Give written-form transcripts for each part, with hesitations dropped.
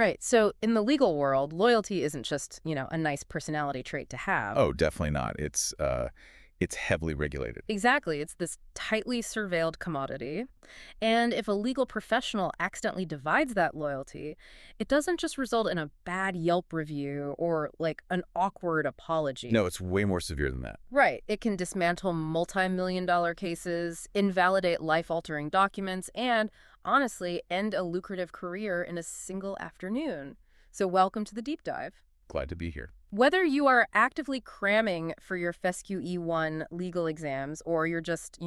Right. So in the legal world, loyalty isn't just, a nice personality trait to have. Oh, definitely not. It's heavily regulated. Exactly. It's this tightly surveilled commodity. And if a legal professional accidentally divides that loyalty, it doesn't just result in a bad Yelp review or like an awkward apology. No, it's way more severe than that. Right. It can dismantle multi-million-dollar cases, invalidate life-altering documents, and honestly end a lucrative career in a single afternoon. So welcome to the deep dive. Glad to be here. Whether you are actively cramming for your SQE1 legal exams or you're just,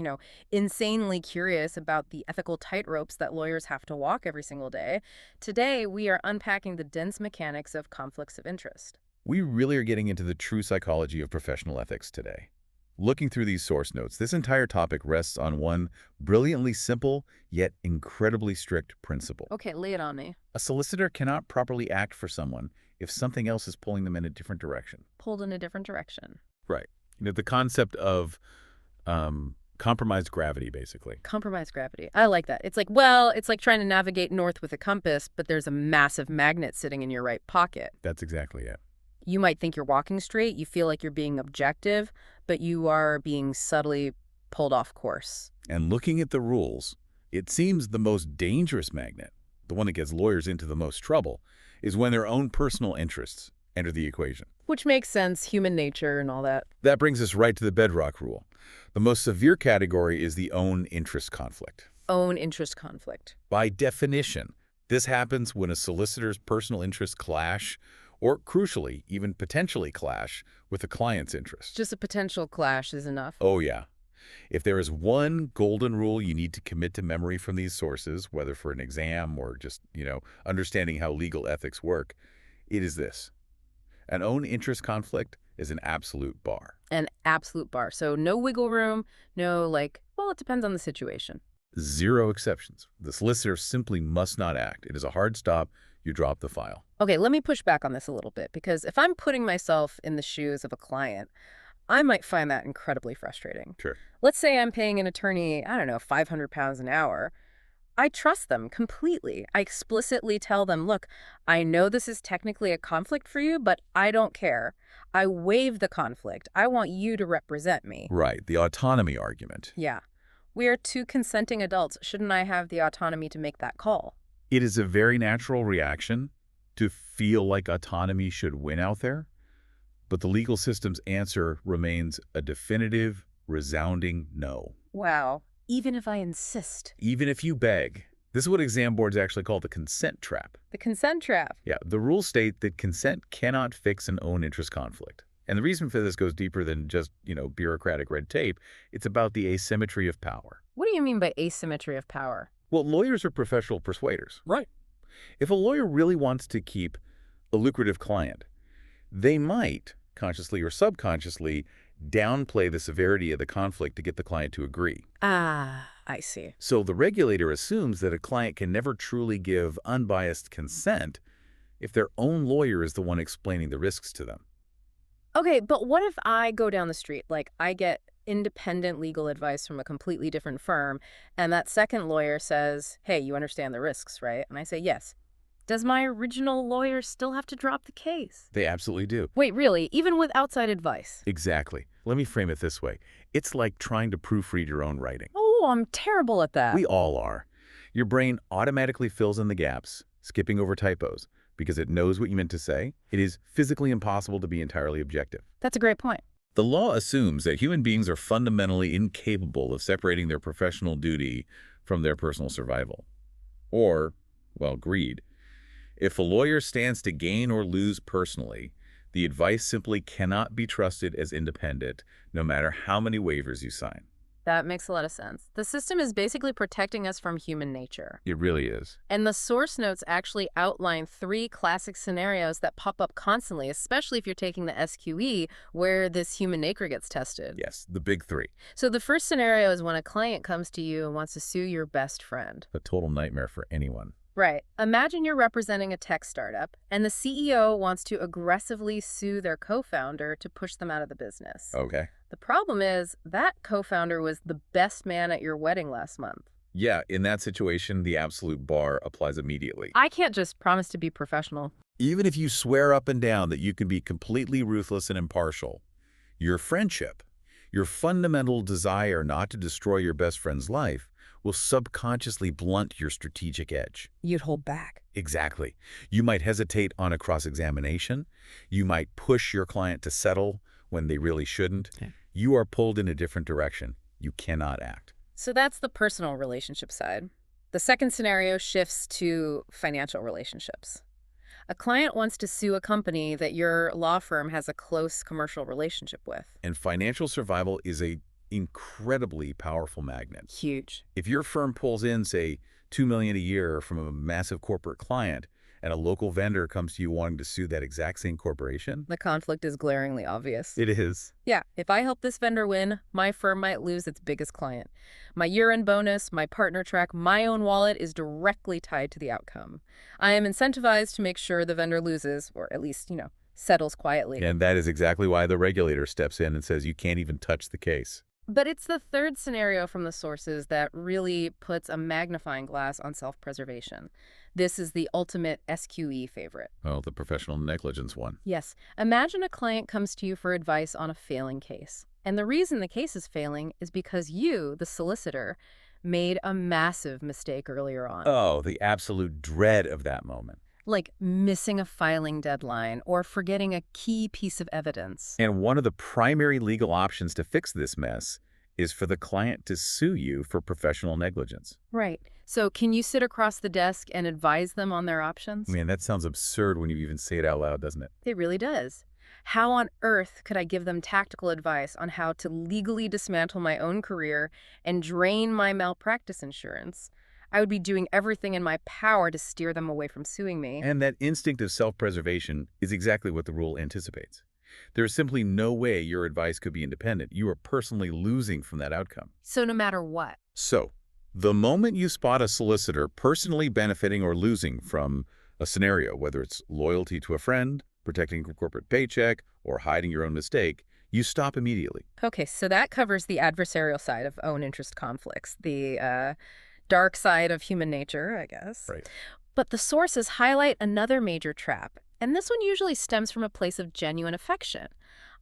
insanely curious about the ethical tightropes that lawyers have to walk every single day, today we are unpacking the dense mechanics of conflicts of interest. We really are getting into the true psychology of professional ethics today. Looking through these source notes, this entire topic rests on one brilliantly simple yet incredibly strict principle. Okay, lay it on me. A solicitor cannot properly act for someone if something else is pulling them in a different direction. Pulled in a different direction. Right. The concept of compromised gravity, basically. Compromised gravity. I like that. It's like trying to navigate north with a compass, but there's a massive magnet sitting in your right pocket. That's exactly it. You might think you're walking straight, you feel like you're being objective, but you are being subtly pulled off course. And looking at the rules, it seems the most dangerous magnet, the one that gets lawyers into the most trouble, is when their own personal interests enter the equation. Which makes sense, human nature and all that. That brings us right to the bedrock rule. The most severe category is the own interest conflict. Own interest conflict. By definition, this happens when a solicitor's personal interests clash, or crucially, even potentially clash, with a client's interests. Just a potential clash is enough. Oh, yeah. If there is one golden rule you need to commit to memory from these sources, whether for an exam or just, understanding how legal ethics work, it is this. An own interest conflict is an absolute bar. An absolute bar. So no wiggle room, no it depends on the situation. Zero exceptions. The solicitor simply must not act. It is a hard stop. You drop the file. Okay, let me push back on this a little bit, because if I'm putting myself in the shoes of a client, I might find that incredibly frustrating. Sure. Let's say I'm paying an attorney, I don't know, £500 an hour. I trust them completely. I explicitly tell them, look, I know this is technically a conflict for you, but I don't care. I waive the conflict. I want you to represent me. Right, the autonomy argument. Yeah. We are two consenting adults. Shouldn't I have the autonomy to make that call? It is a very natural reaction to feel like autonomy should win out there, but the legal system's answer remains a definitive, resounding no. Wow. Even if I insist. Even if you beg. This is what exam boards actually call the consent trap. The consent trap. Yeah, the rules state that consent cannot fix an own interest conflict. And the reason for this goes deeper than just, bureaucratic red tape. It's about the asymmetry of power. What do you mean by asymmetry of power? Well, lawyers are professional persuaders. Right. If a lawyer really wants to keep a lucrative client, they might, consciously or subconsciously, downplay the severity of the conflict to get the client to agree. Ah, I see. So the regulator assumes that a client can never truly give unbiased consent if their own lawyer is the one explaining the risks to them. Okay, but what if I go down the street, I get independent legal advice from a completely different firm, and that second lawyer says, hey, you understand the risks, right? And I say, yes. Does my original lawyer still have to drop the case? They absolutely do. Wait, really? Even with outside advice? Exactly. Let me frame it this way. It's like trying to proofread your own writing. Oh, I'm terrible at that. We all are. Your brain automatically fills in the gaps, skipping over typos, because it knows what you meant to say. It is physically impossible to be entirely objective. That's a great point. The law assumes that human beings are fundamentally incapable of separating their professional duty from their personal survival. Or, greed. If a lawyer stands to gain or lose personally, the advice simply cannot be trusted as independent, no matter how many waivers you sign. That makes a lot of sense. The system is basically protecting us from human nature. It really is. And the source notes actually outline 3 classic scenarios that pop up constantly, especially if you're taking the SQE, where this human nature gets tested. Yes, the big 3. So the first scenario is when a client comes to you and wants to sue your best friend. A total nightmare for anyone. Right. Imagine you're representing a tech startup, and the CEO wants to aggressively sue their co-founder to push them out of the business. Okay. The problem is that co-founder was the best man at your wedding last month. Yeah, in that situation, the absolute bar applies immediately. I can't just promise to be professional. Even if you swear up and down that you can be completely ruthless and impartial, your friendship, your fundamental desire not to destroy your best friend's life, will subconsciously blunt your strategic edge. You'd hold back. Exactly. You might hesitate on a cross-examination. You might push your client to settle when they really shouldn't. Okay. You are pulled in a different direction. You cannot act. So that's the personal relationship side. The second scenario shifts to financial relationships. A client wants to sue a company that your law firm has a close commercial relationship with. And financial survival is a incredibly powerful magnet. Huge. If your firm pulls in, say, $2 million a year from a massive corporate client, and a local vendor comes to you wanting to sue that exact same corporation, The conflict is glaringly obvious. it is. Yeah, if I help this vendor win, my firm might lose its biggest client. My year-end bonus, my partner track, my own wallet is directly tied to the outcome. I am incentivized to make sure the vendor loses, or at least, settles quietly. And that is exactly why the regulator steps in and says you can't even touch the case. But it's the third scenario from the sources that really puts a magnifying glass on self-preservation. This is the ultimate SQE favorite. Well, the professional negligence one. Yes, imagine a client comes to you for advice on a failing case. And the reason the case is failing is because you, the solicitor, made a massive mistake earlier on. Oh, the absolute dread of that moment. Like missing a filing deadline or forgetting a key piece of evidence. And one of the primary legal options to fix this mess is for the client to sue you for professional negligence. Right. So can you sit across the desk and advise them on their options? Man, that sounds absurd when you even say it out loud, doesn't it? It really does. How on earth could I give them tactical advice on how to legally dismantle my own career and drain my malpractice insurance? I would be doing everything in my power to steer them away from suing me. And that instinct of self-preservation is exactly what the rule anticipates. There is simply no way your advice could be independent. You are personally losing from that outcome. So no matter what. So, the moment you spot a solicitor personally benefiting or losing from a scenario, whether it's loyalty to a friend, protecting a corporate paycheck, or hiding your own mistake, you stop immediately. Okay, so that covers the adversarial side of own interest conflicts, the dark side of human nature, I guess. Right. But the sources highlight another major trap, and this one usually stems from a place of genuine affection.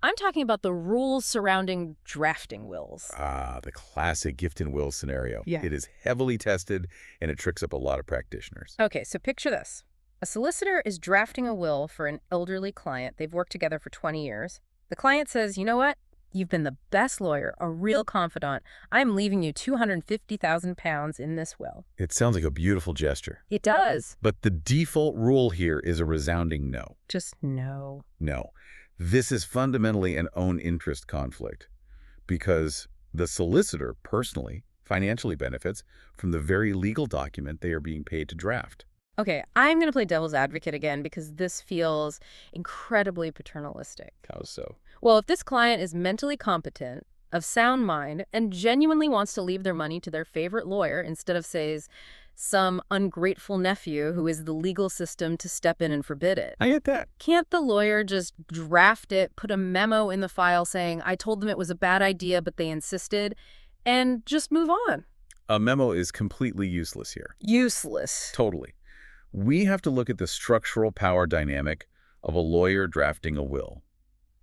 I'm talking about the rules surrounding drafting wills. Ah, the classic gift and will scenario. Yeah. It is heavily tested, and it tricks up a lot of practitioners. Okay, so picture this. A solicitor is drafting a will for an elderly client. They've worked together for 20 years. The client says, you know what? You've been the best lawyer, a real confidant. I'm leaving you £250,000 in this will. It sounds like a beautiful gesture. It does. But the default rule here is a resounding no. Just no. No. This is fundamentally an own interest conflict because the solicitor personally, financially benefits from the very legal document they are being paid to draft. Okay, I'm going to play devil's advocate again because this feels incredibly paternalistic. How so? Well, if this client is mentally competent, of sound mind, and genuinely wants to leave their money to their favorite lawyer instead of, say, some ungrateful nephew who is the legal system to step in and forbid it. I get that. Can't the lawyer just draft it, put a memo in the file saying, I told them it was a bad idea, but they insisted, and just move on? A memo is completely useless here. Useless. Totally. We have to look at the structural power dynamic of a lawyer drafting a will.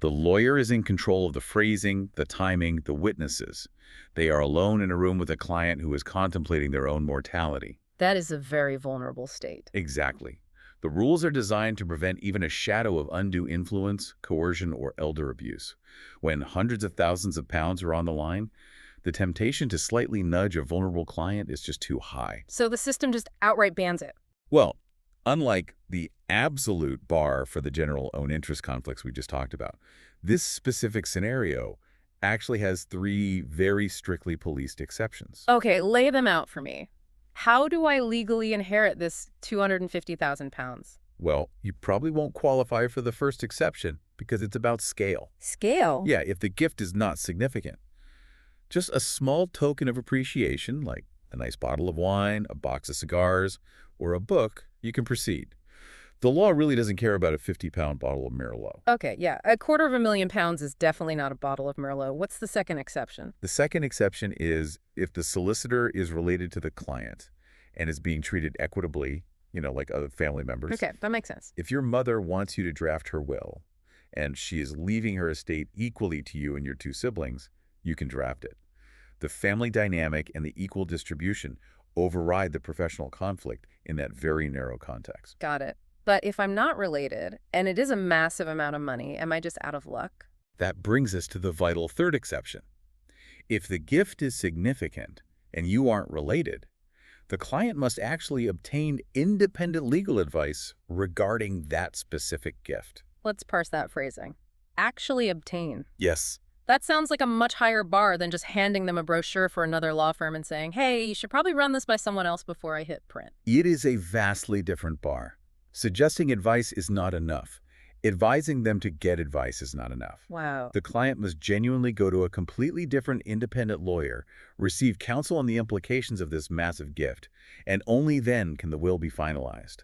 The lawyer is in control of the phrasing, the timing, the witnesses. They are alone in a room with a client who is contemplating their own mortality. That is a very vulnerable state. Exactly. The rules are designed to prevent even a shadow of undue influence, coercion, or elder abuse. When hundreds of thousands of pounds are on the line, the temptation to slightly nudge a vulnerable client is just too high. So the system just outright bans it. Well, unlike the absolute bar for the general own interest conflicts we just talked about, this specific scenario actually has 3 very strictly policed exceptions. Okay, lay them out for me. How do I legally inherit this £250,000? Well, you probably won't qualify for the first exception because it's about scale. Scale? Yeah, if the gift is not significant. Just a small token of appreciation, like a nice bottle of wine, a box of cigars, or a book, you can proceed. The law really doesn't care about a 50-pound bottle of Merlot. Okay, yeah. £250,000 is definitely not a bottle of Merlot. What's the second exception? The second exception is if the solicitor is related to the client and is being treated equitably, like other family members. Okay, that makes sense. If your mother wants you to draft her will and she is leaving her estate equally to you and your two siblings, you can draft it. The family dynamic and the equal distribution override the professional conflict in that very narrow context. Got it. But if I'm not related, and it is a massive amount of money, am I just out of luck? That brings us to the vital third exception. If the gift is significant and you aren't related, the client must actually obtain independent legal advice regarding that specific gift. Let's parse that phrasing. Actually obtain. Yes. That sounds like a much higher bar than just handing them a brochure for another law firm and saying, hey, you should probably run this by someone else before I hit print. It is a vastly different bar. Suggesting advice is not enough. Advising them to get advice is not enough. Wow. The client must genuinely go to a completely different independent lawyer, receive counsel on the implications of this massive gift, and only then can the will be finalized.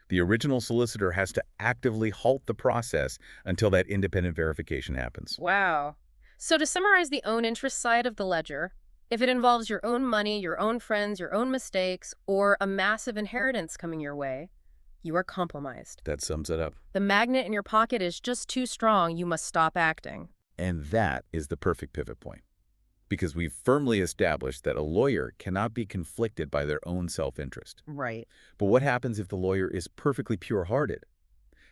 The original solicitor has to actively halt the process until that independent verification happens. Wow. So to summarize the own interest side of the ledger, if it involves your own money, your own friends, your own mistakes, or a massive inheritance coming your way, you are compromised. That sums it up. The magnet in your pocket is just too strong. You must stop acting. And that is the perfect pivot point. Because we've firmly established that a lawyer cannot be conflicted by their own self-interest. Right. But what happens if the lawyer is perfectly pure-hearted?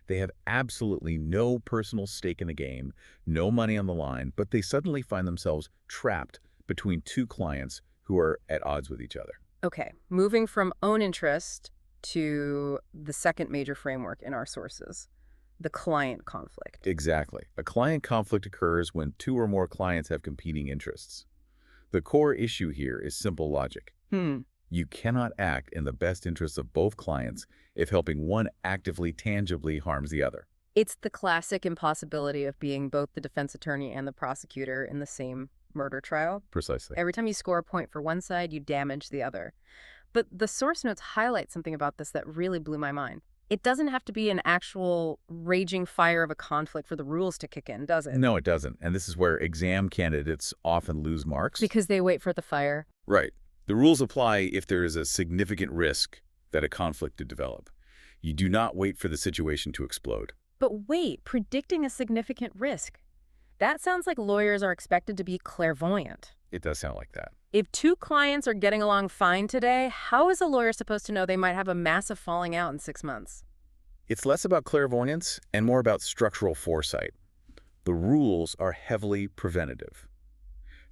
They have absolutely no personal stake in the game, no money on the line, but they suddenly find themselves trapped between two clients who are at odds with each other. Okay. Moving from own interest to the second major framework in our sources, the client conflict. Exactly. A client conflict occurs when two or more clients have competing interests. The core issue here is simple logic. You cannot act in the best interests of both clients if helping one actively, tangibly harms the other. It's the classic impossibility of being both the defense attorney and the prosecutor in the same murder trial. Precisely. Every time you score a point for one side, you damage the other. But the source notes highlight something about this that really blew my mind. It doesn't have to be an actual raging fire of a conflict for the rules to kick in, does it? No, it doesn't. And this is where exam candidates often lose marks. Because they wait for the fire. Right. The rules apply if there is a significant risk that a conflict to develop. You do not wait for the situation to explode. But wait, predicting a significant risk. That sounds like lawyers are expected to be clairvoyant. It does sound like that. If two clients are getting along fine today, how is a lawyer supposed to know they might have a massive falling out in 6 months? It's less about clairvoyance and more about structural foresight. The rules are heavily preventative.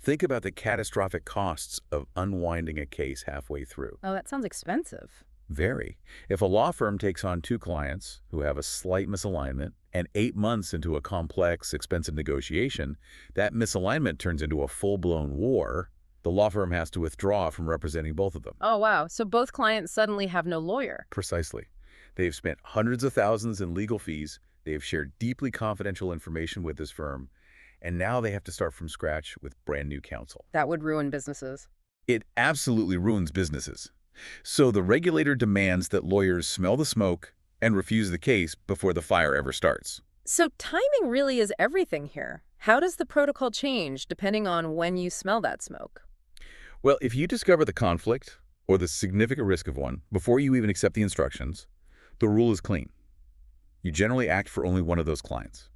Think about the catastrophic costs of unwinding a case halfway through. Oh, that sounds expensive. Very. If a law firm takes on two clients who have a slight misalignment and 8 months into a complex, expensive negotiation, that misalignment turns into a full-blown war, the law firm has to withdraw from representing both of them. Oh, wow. So both clients suddenly have no lawyer. Precisely. They've spent hundreds of thousands in legal fees, they have shared deeply confidential information with this firm, and now they have to start from scratch with brand new counsel. That would ruin businesses. It absolutely ruins businesses. So the regulator demands that lawyers smell the smoke and refuse the case before the fire ever starts. So timing really is everything here. How does the protocol change depending on when you smell that smoke? Well, if you discover the conflict or the significant risk of one before you even accept the instructions, the rule is clean. You generally act for only one of those clients.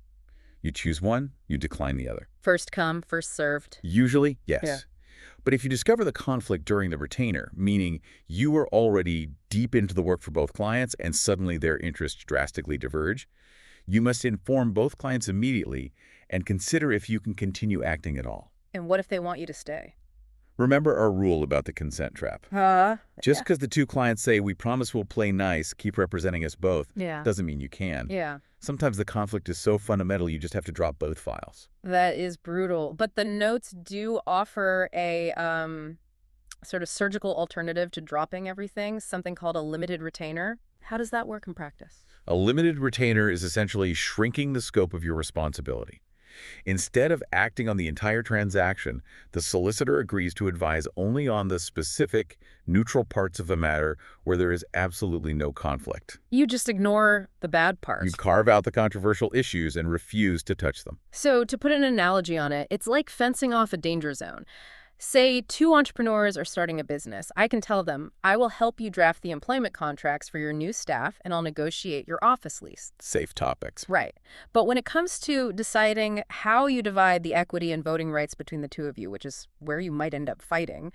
You choose one, you decline the other. First come, first served. Usually, yes. Yeah. But if you discover the conflict during the retainer, meaning you were already deep into the work for both clients and suddenly their interests drastically diverge, you must inform both clients immediately and consider if you can continue acting at all. And what if they want you to stay? Remember our rule about the consent trap. Just because the two clients say, we promise we'll play nice, keep representing us both, Yeah. doesn't mean you can. Yeah. Sometimes the conflict is so fundamental you just have to drop both files. That is brutal. But the notes do offer a sort of surgical alternative to dropping everything, something called a limited retainer. How does that work in practice? A limited retainer is essentially shrinking the scope of your responsibility. Instead of acting on the entire transaction, the solicitor agrees to advise only on the specific, neutral parts of a matter where there is absolutely no conflict. You just ignore the bad You part. carve out the controversial issues and refuse to touch them. So to put an analogy on it, it's like fencing off a danger zone. Say two entrepreneurs are starting a business. I can tell them, I will help you draft the employment contracts for your new staff and I'll negotiate your office lease. Safe topics. Right. But when it comes to deciding how you divide the equity and voting rights between the two of you, which is where you might end up fighting,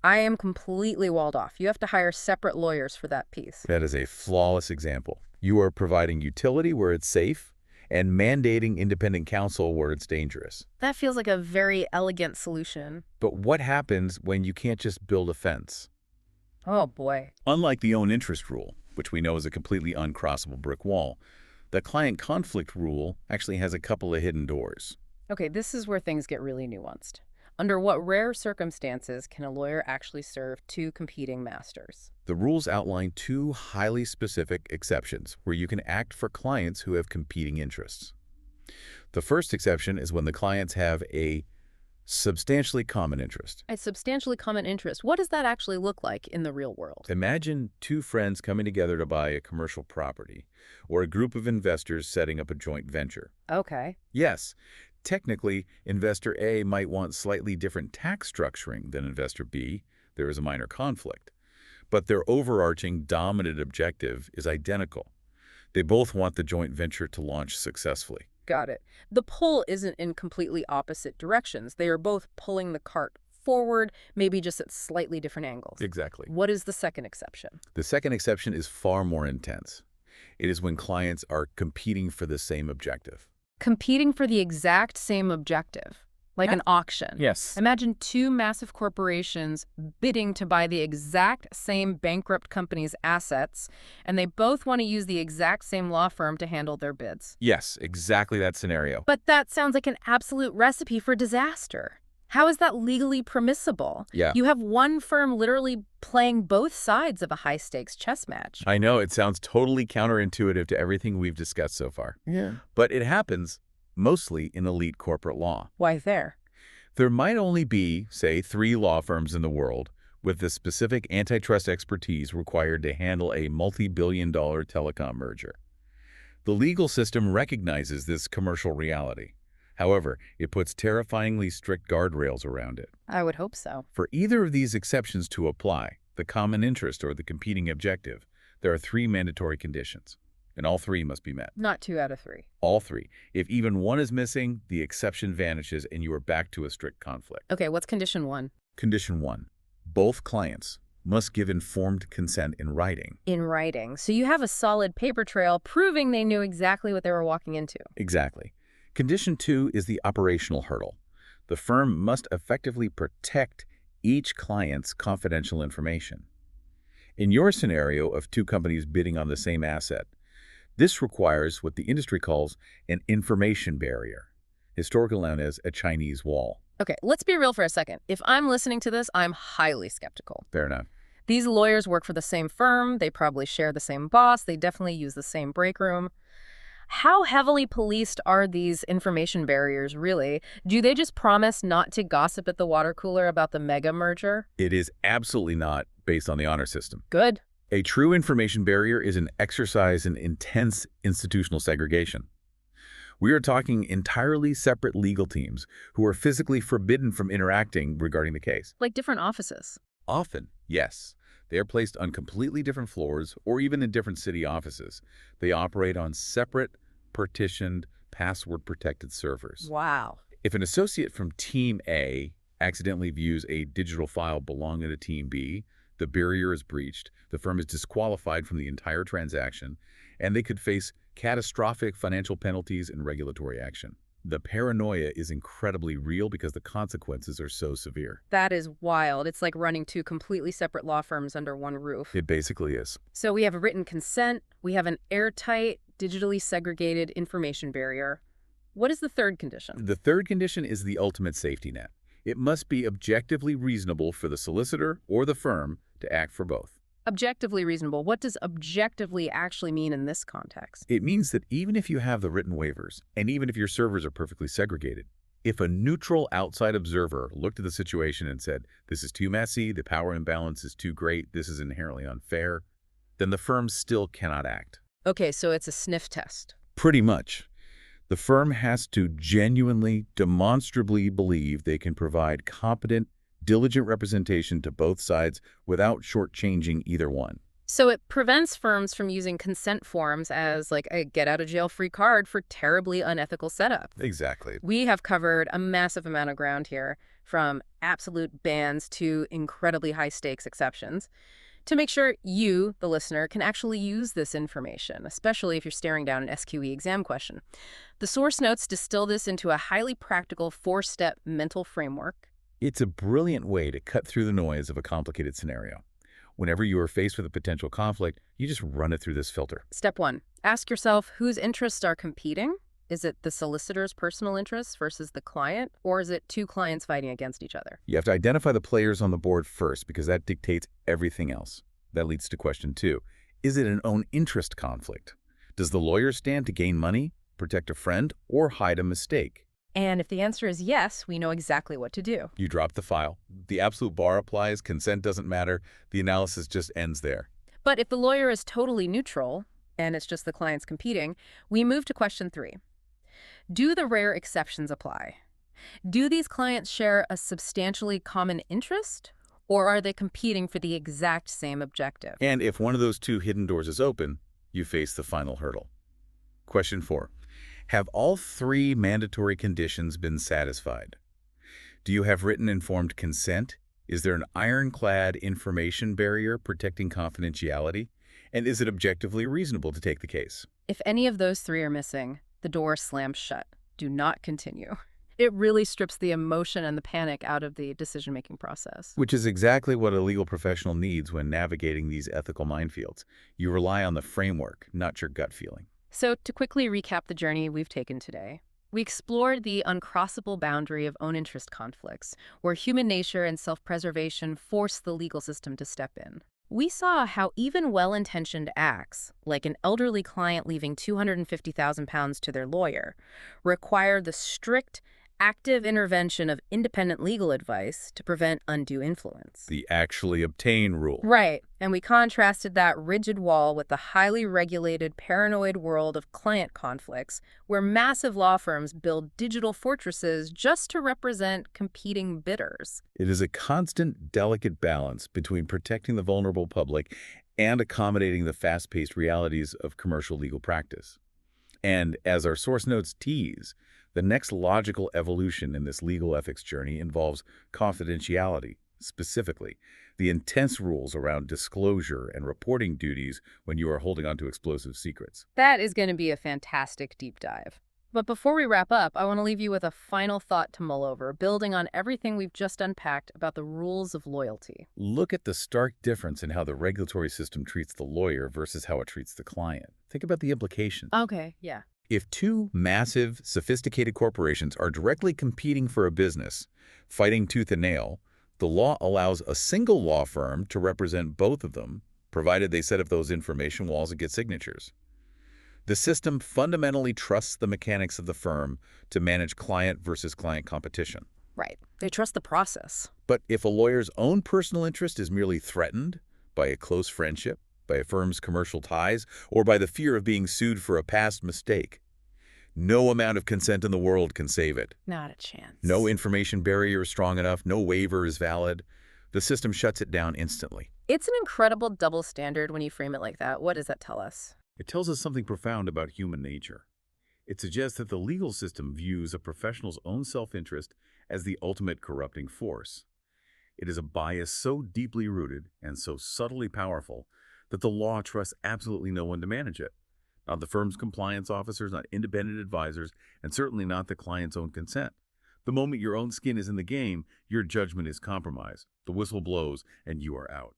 I am completely walled off. You have to hire separate lawyers for that piece. That is a flawless example. You are providing utility where it's safe and mandating independent counsel where it's dangerous. That feels like a very elegant solution. But what happens when you can't just build a fence? Oh, boy. Unlike the own interest rule, which we know is a completely uncrossable brick wall, the client conflict rule actually has a couple of hidden doors. Okay, this is where things get really nuanced. Under what rare circumstances can a lawyer actually serve two competing masters? The rules outline two highly specific exceptions where you can act for clients who have competing interests. The first exception is when the clients have a substantially common interest. A substantially common interest. What does that actually look like in the real world? Imagine two friends coming together to buy a commercial property, or a group of investors setting up a joint venture. Okay. Yes, technically, investor A might want slightly different tax structuring than investor B. There is a minor conflict. But their overarching dominant objective is identical. They both want the joint venture to launch successfully. Got it. The pull isn't in completely opposite directions. They are both pulling the cart forward, maybe just at slightly different angles. Exactly. What is the second exception? The second exception is far more intense. It is when clients are competing for the same objective. Competing for the exact same objective, like an auction. Yes. Imagine two massive corporations bidding to buy the exact same bankrupt company's assets, and they both want to use the exact same law firm to handle their bids. Yes, exactly that scenario. But that sounds like an absolute recipe for disaster. How is that legally permissible? Yeah. You have one firm literally playing both sides of a high-stakes chess match. I know, it sounds totally counterintuitive to everything we've discussed so far. Yeah. But it happens mostly in elite corporate law. Why there? There might only be, say, 3 law firms in the world with the specific antitrust expertise required to handle a multi-billion-dollar telecom merger. The legal system recognizes this commercial reality. However, it puts terrifyingly strict guardrails around it. I would hope so. For either of these exceptions to apply, the common interest or the competing objective, there are 3 mandatory conditions, and all 3 must be met. Not 2 out of 3. All 3. If even one is missing, the exception vanishes and you are back to a strict conflict. Okay, what's condition 1? Condition 1. Both clients must give informed consent in writing. In writing. So you have a solid paper trail proving they knew exactly what they were walking into. Exactly. Condition 2 is the operational hurdle. The firm must effectively protect each client's confidential information. In your scenario of 2 companies bidding on the same asset, this requires what the industry calls an information barrier, historically known as a Chinese wall. Okay, let's be real for a second. If I'm listening to this, I'm highly skeptical. Fair enough. These lawyers work for the same firm. They probably share the same boss. They definitely use the same break room. How heavily policed are these information barriers, really? Do they just promise not to gossip at the water cooler about the mega merger? It is absolutely not based on the honor system. Good. A true information barrier is an exercise in intense institutional segregation. We are talking entirely separate legal teams who are physically forbidden from interacting regarding the case. Like different offices. Often, yes. They are placed on completely different floors or even in different city offices. They operate on separate, partitioned, password-protected servers. Wow. If an associate from Team A accidentally views a digital file belonging to Team B, the barrier is breached, the firm is disqualified from the entire transaction, and they could face catastrophic financial penalties and regulatory action. The paranoia is incredibly real because the consequences are so severe. That is wild. It's like running 2 completely separate law firms under one roof. It basically is. So we have a written consent. We have an airtight, digitally segregated information barrier. What is the third condition? The third condition is the ultimate safety net. It must be objectively reasonable for the solicitor or the firm to act for both. Objectively reasonable. What does objectively actually mean in this context? It means that even if you have the written waivers, and even if your servers are perfectly segregated, if a neutral outside observer looked at the situation and said, this is too messy, the power imbalance is too great, this is inherently unfair, then the firm still cannot act. Okay, so it's a sniff test. Pretty much. The firm has to genuinely, demonstrably believe they can provide competent, diligent representation to both sides without shortchanging either one. So it prevents firms from using consent forms as like a get-out-of-jail-free card for terribly unethical setup. Exactly. We have covered a massive amount of ground here, from absolute bans to incredibly high-stakes exceptions, to make sure you, the listener, can actually use this information, especially if you're staring down an SQE exam question. The source notes distill this into a highly practical four-step mental framework. It's a brilliant way to cut through the noise of a complicated scenario. Whenever you are faced with a potential conflict, you just run it through this filter. Step 1. Ask yourself whose interests are competing. Is it the solicitor's personal interests versus the client, or is it two clients fighting against each other? You have to identify the players on the board first because that dictates everything else. That leads to question 2. Is it an own interest conflict? Does the lawyer stand to gain money, protect a friend, or hide a mistake? And if the answer is yes, we know exactly what to do. You drop the file. The absolute bar applies. Consent doesn't matter. The analysis just ends there. But if the lawyer is totally neutral, and it's just the clients competing, we move to question 3. Do the rare exceptions apply? Do these clients share a substantially common interest, or are they competing for the exact same objective? And if one of those two hidden doors is open, you face the final hurdle. Question 4. Have all 3 mandatory conditions been satisfied? Do you have written informed consent? Is there an ironclad information barrier protecting confidentiality? And is it objectively reasonable to take the case? If any of those 3 are missing, the door slams shut. Do not continue. It really strips the emotion and the panic out of the decision-making process. Which is exactly what a legal professional needs when navigating these ethical minefields. You rely on the framework, not your gut feeling. So to quickly recap the journey we've taken today, we explored the uncrossable boundary of own interest conflicts, where human nature and self-preservation force the legal system to step in. We saw how even well-intentioned acts, like an elderly client leaving £250,000 to their lawyer, require the strict, active intervention of independent legal advice to prevent undue influence. The actually obtain rule. Right, and we contrasted that rigid wall with the highly regulated, paranoid world of client conflicts, where massive law firms build digital fortresses just to represent competing bidders. It is a constant, delicate balance between protecting the vulnerable public and accommodating the fast-paced realities of commercial legal practice. And as our source notes tease, the next logical evolution in this legal ethics journey involves confidentiality, specifically the intense rules around disclosure and reporting duties when you are holding onto explosive secrets. That is going to be a fantastic deep dive. But before we wrap up, I want to leave you with a final thought to mull over, building on everything we've just unpacked about the rules of loyalty. Look at the stark difference in how the regulatory system treats the lawyer versus how it treats the client. Think about the implications. Okay, yeah. If 2 massive, sophisticated corporations are directly competing for a business, fighting tooth and nail, the law allows a single law firm to represent both of them, provided they set up those information walls and get signatures. The system fundamentally trusts the mechanics of the firm to manage client versus client competition. Right. They trust the process. But if a lawyer's own personal interest is merely threatened by a close friendship, by a firm's commercial ties, or by the fear of being sued for a past mistake, no amount of consent in the world can save it. Not a chance. No information barrier is strong enough, no waiver is valid. The system shuts it down instantly. It's an incredible double standard when you frame it like that. What does that tell us? It tells us something profound about human nature. It suggests that the legal system views a professional's own self-interest as the ultimate corrupting force. It is a bias so deeply rooted and so subtly powerful that the law trusts absolutely no one to manage it. Not the firm's compliance officers, not independent advisors, and certainly not the client's own consent. The moment your own skin is in the game, your judgment is compromised. The whistle blows, and you are out.